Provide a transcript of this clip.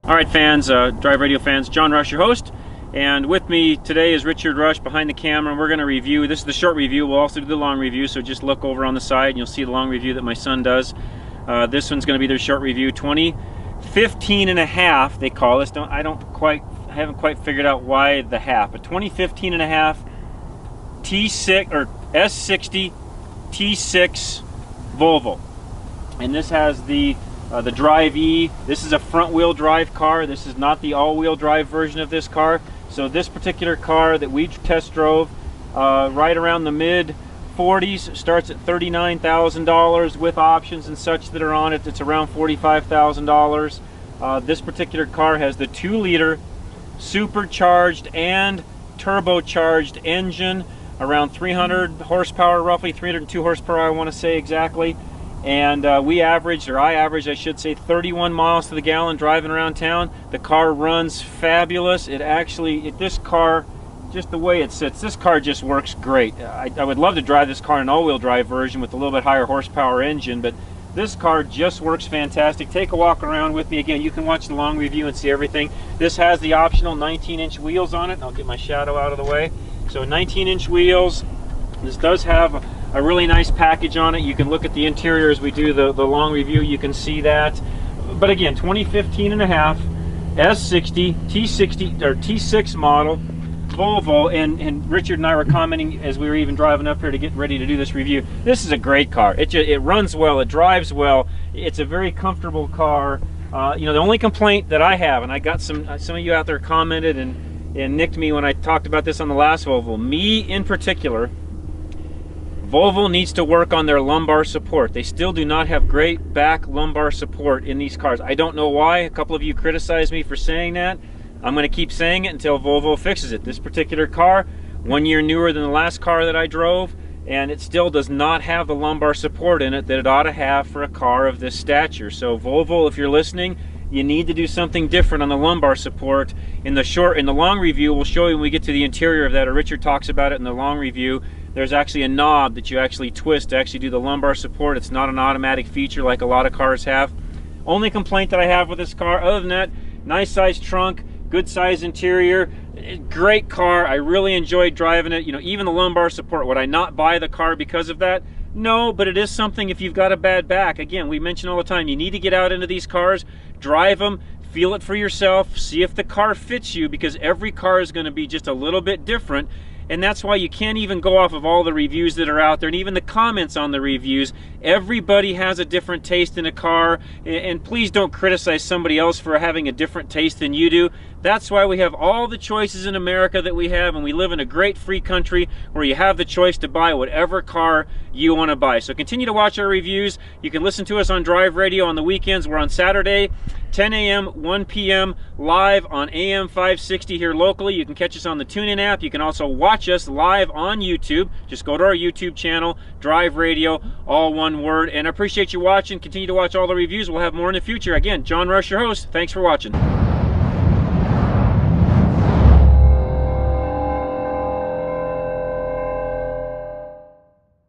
All right, fans, Drive Radio fans, John Rush, your host, and with me today is Richard Rush behind the camera, and we're going to review, this is the short review, we'll also do the long review, so just look over on the side and you'll see the long review that my son does. This one's going to be their short review, 2015 and a half, they call this. I haven't quite figured out why the half, but 2015 and a half T6 or S60 T6 Volvo, and this has the Drive E. This is a front-wheel drive car. This is not the all-wheel drive version of this car. So this particular car that we test drove, right around the mid-40s, starts at $39,000 with options and such that are on it. It's around $45,000. This particular car has the 2-liter supercharged and turbocharged engine, around 300 horsepower, roughly 302 horsepower, I want to say exactly. And I averaged, I should say, 31 miles to the gallon driving around town. The car runs fabulous. This car, just the way it sits, this car just works great. I would love to drive this car in an all-wheel drive version with a little bit higher horsepower engine, but this car just works fantastic. Take a walk around with me. Again, you can watch the long review and see everything. This has the optional 19-inch wheels on it. I'll get my shadow out of the way. So 19-inch wheels. This does have a really nice package on it. You can look at the interior as we do the long review. You can see that. But again, 2015 and a half S60 T60 or T6 model Volvo, and Richard and I were commenting as we were even driving up here to get ready to do this review. This is a great car. It runs well. It drives well. It's a very comfortable car. You know, the only complaint that I have, and I got some of you out there commented and nicked me when I talked about this on the last Volvo. Me in particular. Volvo needs to work on their lumbar support. They still do not have great back lumbar support in these cars. I don't know why. A couple of you criticized me for saying that. I'm going to keep saying it until Volvo fixes it. This particular car, 1 year newer than the last car that I drove, and it still does not have the lumbar support in it that it ought to have for a car of this stature. So Volvo, if you're listening, you need to do something different on the lumbar support. In the long review, we'll show you when we get to the interior of that, or Richard talks about it in the long review. There's actually a knob that you actually twist to actually do the lumbar support. It's not an automatic feature like a lot of cars have. Only complaint that I have with this car, other than that, nice size trunk, good size interior, great car. I really enjoyed driving it. You know, even the lumbar support. Would I not buy the car because of that? No, but it is something if you've got a bad back. Again, we mention all the time, you need to get out into these cars, drive them, feel it for yourself, see if the car fits you, because every car is going to be just a little bit different. And that's why you can't even go off of all the reviews that are out there and even the comments on the reviews. Everybody has a different taste in a car, and please don't criticize somebody else for having a different taste than you do. That's why we have all the choices in America that we have, and we live in a great free country where you have the choice to buy whatever car you want to buy. So continue to watch our reviews. You can listen to us on Drive Radio on the weekends. We're on Saturday, 10 a.m., 1 p.m. live on AM 560 here locally. You can catch us on the TuneIn app. You can also watch us live on YouTube. Just go to our YouTube channel, Drive Radio, all one word. And I appreciate you watching. Continue to watch all the reviews. We'll have more in the future. Again, John Rush, your host. Thanks for watching.